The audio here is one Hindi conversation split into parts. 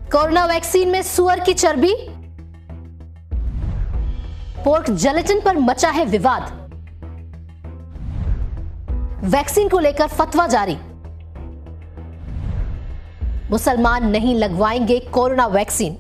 कोरोना वैक्सीन में सुअर की चर्बी, पोर्क जेलेटिन पर मचा है विवाद। वैक्सीन को लेकर फतवा जारी, मुसलमान नहीं लगवाएंगे कोरोना वैक्सीन।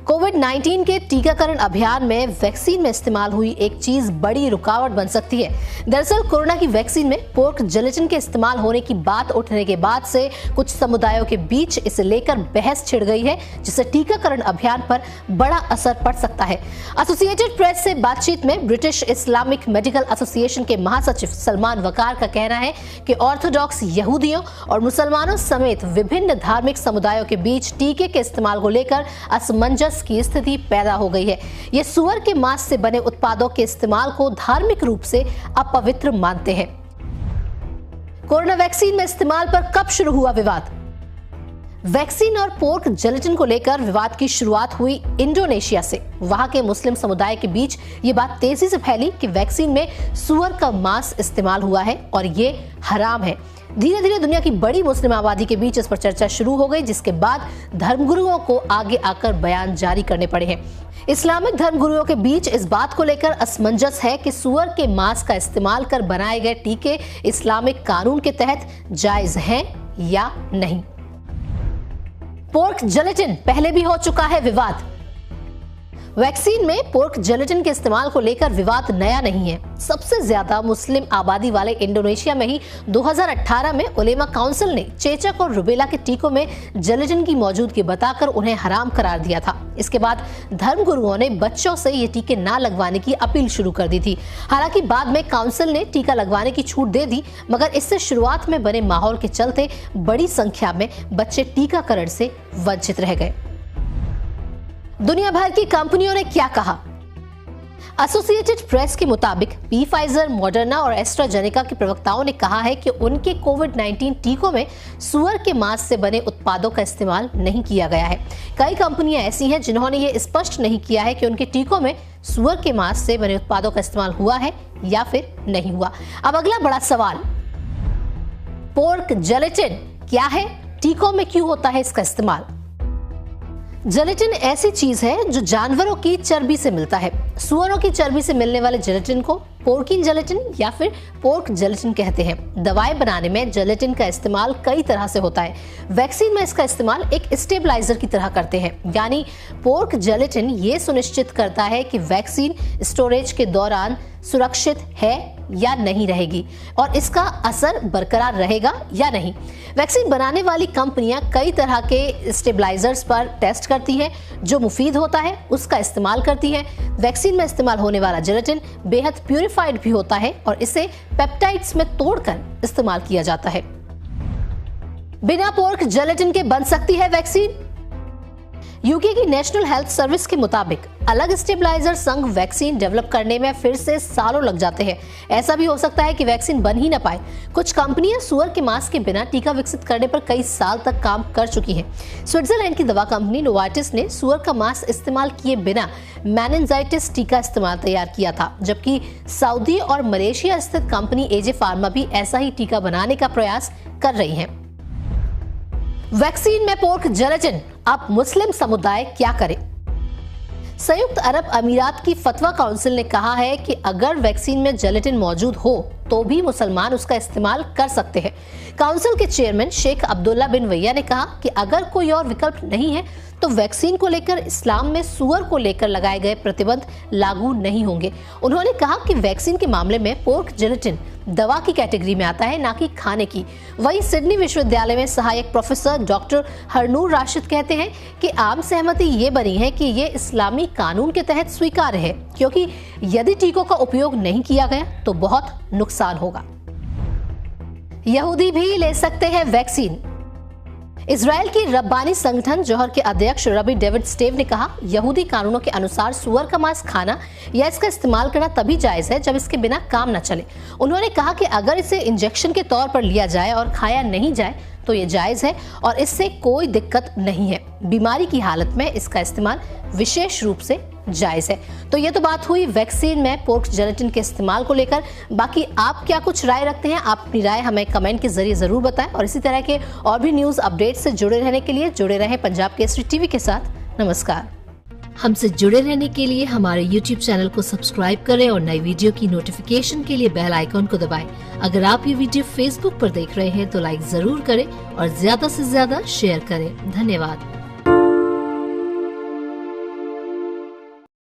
कोविड-19 के टीकाकरण अभियान में वैक्सीन में इस्तेमाल हुई एक चीज बड़ी रुकावट बन सकती है। दरअसल कोरोना की वैक्सीन में पोर्क जेलेटिन के इस्तेमाल होने की बात उठने के बाद से कुछ समुदायों के बीच इसे लेकर बहस छिड़ गई है, जिससे टीकाकरण अभियान पर बड़ा असर पड़ सकता है। एसोसिएटेड प्रेस से बातचीत में ब्रिटिश इस्लामिक मेडिकल एसोसिएशन के महासचिव सलमान वकार का कहना है कि ऑर्थोडॉक्स यहूदियों और मुसलमानों समेत विभिन्न धार्मिक समुदायों के बीच टीके के इस्तेमाल को लेकर असमंजस की स्थिति पैदा हो गई है। ये सुअर के मांस से बने उत्पादों के इस्तेमाल को धार्मिक रूप से अपवित्र मानते हैं। कोरोना वैक्सीन में इस्तेमाल पर कब शुरू हुआ विवाद? वैक्सीन और पोर्क जेलेटिन को लेकर विवाद की शुरुआत हुई इंडोनेशिया से। वहां के मुस्लिम समुदाय के बीच ये बात तेजी से फैली कि वैक्सीन में सुअर का मांस इस्तेमाल हुआ है और ये हराम है। धीरे धीरे दुनिया की बड़ी मुस्लिम आबादी के बीच इस पर चर्चा शुरू हो गई, जिसके बाद धर्मगुरुओं को आगे आकर बयान जारी करने पड़े हैं। इस्लामिक धर्मगुरुओं के बीच इस बात को लेकर असमंजस है कि सुअर के मांस का इस्तेमाल कर बनाए गए टीके इस्लामिक कानून के तहत जायज हैं या नहीं। पोर्क जेलेटिन पहले भी हो चुका है विवाद। वैक्सीन में पोर्क जेलेटिन के इस्तेमाल को लेकर विवाद नया नहीं है। सबसे ज्यादा मुस्लिम आबादी वाले इंडोनेशिया में ही 2018 में उलेमा काउंसिल ने चेचक और रुबेला के टीकों में जेलेटिन की मौजूदगी बताकर उन्हें हराम करार दिया था। इसके बाद धर्मगुरुओं ने बच्चों से ये टीके ना लगवाने की अपील शुरू कर दी थी। हालांकि बाद में काउंसिल ने टीका लगवाने की छूट दे दी, मगर इससे शुरुआत में बने माहौल के चलते बड़ी संख्या में बच्चे टीकाकरण से वंचित रह गए। दुनिया भर की कंपनियों ने क्या कहा? एसोसिएटेड प्रेस के मुताबिक फाइजर, मॉडर्ना और एस्ट्राजेनेका के प्रवक्ताओं ने कहा है कि उनके कोविड-19 टीकों में सुअर के मांस से बने उत्पादों का इस्तेमाल नहीं किया गया है। कई कंपनियां ऐसी हैं जिन्होंने ये स्पष्ट नहीं किया है कि उनके टीकों में सुअर के मांस से बने उत्पादों का इस्तेमाल हुआ है या फिर नहीं हुआ। अब अगला बड़ा सवाल, पोर्क जेलेटिन क्या है? टीकों में क्यों होता है इसका इस्तेमाल? जेलेटिन ऐसी चीज है जो जानवरों की चर्बी से मिलता है। सुअरों की चर्बी से मिलने वाले जेलेटिन को पोर्किन जेलेटिन या फिर पोर्क जेलेटिन कहते हैं। दवाएं बनाने में जेलेटिन का इस्तेमाल कई तरह से होता है। वैक्सीन में इसका इस्तेमाल एक स्टेबलाइजर की तरह करते हैं, यानी पोर्क जेलेटिन ये सुनिश्चित करता है कि वैक्सीन स्टोरेज के दौरान सुरक्षित है या नहीं रहेगी और इसका असर बरकरार रहेगा या नहीं। वैक्सीन बनाने वाली कंपनियां कई तरह के स्टेबलाइजर्स पर टेस्ट करती हैं। जो मुफीद होता है उसका इस्तेमाल करती हैं। वैक्सीन में इस्तेमाल होने वाला जेलेटिन बेहद प्यूरिफाइड भी होता है और इसे पेप्टाइड्स में तोड़कर इस्तेमाल किया जाता है। बिना पोर्क जेलेटिन के बन सकती है वैक्सीन? यूके की नेशनल हेल्थ सर्विस के मुताबिक अलग स्टेबलाइजर संग वैक्सीन डेवलप करने में फिर से सालों लग जाते हैं। ऐसा भी हो सकता है कि वैक्सीन बन ही न पाए। कुछ कंपनियां सुअर के मांस के बिना टीका विकसित करने पर कई साल तक काम कर चुकी हैं। स्विट्जरलैंड की दवा कंपनी नोवार्टिस ने सुअर का मांस इस्तेमाल किए बिना मेनिंजाइटिस टीका इस्तेमाल तैयार किया था, जबकि सऊदी और मलेशिया स्थित कंपनी एजे फार्मा भी ऐसा ही टीका बनाने का प्रयास कर रही है। वैक्सीन में पोर्क जेलेटिन, अब मुस्लिम समुदाय क्या करे? संयुक्त अरब अमीरात की फतवा काउंसिल ने कहा है कि अगर वैक्सीन में जेलेटिन मौजूद हो तो भी मुसलमान उसका इस्तेमाल कर सकते हैं। काउंसिल के चेयरमैन शेख अब्दुल्ला बिन वैया ने कहा कि अगर कोई और विकल्प नहीं है तो वैक्सीन को लेकर इस्लाम में सुअर को लेकर लगाए गए प्रतिबंध लागू नहीं होंगे। उन्होंने कहा कि वैक्सीन के मामले में पोर्क जेलेटिन दवा की कैटेगरी में आता है, ना कि खाने की। वहीं सिडनी विश्वविद्यालय में सहायक प्रोफेसर डॉक्टर हरनूर राशिद कहते हैं कि आम सहमति ये बनी है कि ये इस्लामी कानून के तहत स्वीकार्य है, क्योंकि यदि टीकों का उपयोग नहीं किया गया तो बहुत नुकसान होगा। यहूदी भी ले सकते हैं वैक्सीन। इजराइल की रब्बानी संगठन जोहर के अध्यक्ष रबी डेविड स्टेव ने कहा, यहूदी कानूनों के अनुसार सुअर का मांस खाना या इसका इस्तेमाल करना तभी जायज है जब इसके बिना काम न चले। उन्होंने कहा कि अगर इसे इंजेक्शन के तौर पर लिया जाए और खाया नहीं जाए तो ये जायज है और इससे कोई दिक्कत नहीं है। बीमारी की हालत में इसका इस्तेमाल विशेष रूप से जायज है। तो ये तो बात हुई वैक्सीन में पोर्क जेलेटिन के इस्तेमाल को लेकर। बाकी आप क्या कुछ राय रखते हैं? आप अपनी राय हमें कमेंट के जरिए जरूर बताएं और इसी तरह के और भी न्यूज अपडेट से जुड़े रहने के लिए जुड़े रहें पंजाब केसरी टीवी के साथ। नमस्कार। हमसे जुड़े रहने के लिए हमारे YouTube चैनल को सब्सक्राइब करें और नई वीडियो की नोटिफिकेशन के लिए बेल आइकॉन को दबाएं। अगर आप ये वीडियो Facebook पर देख रहे हैं तो लाइक जरूर करें और ज्यादा से ज्यादा शेयर करें। धन्यवाद।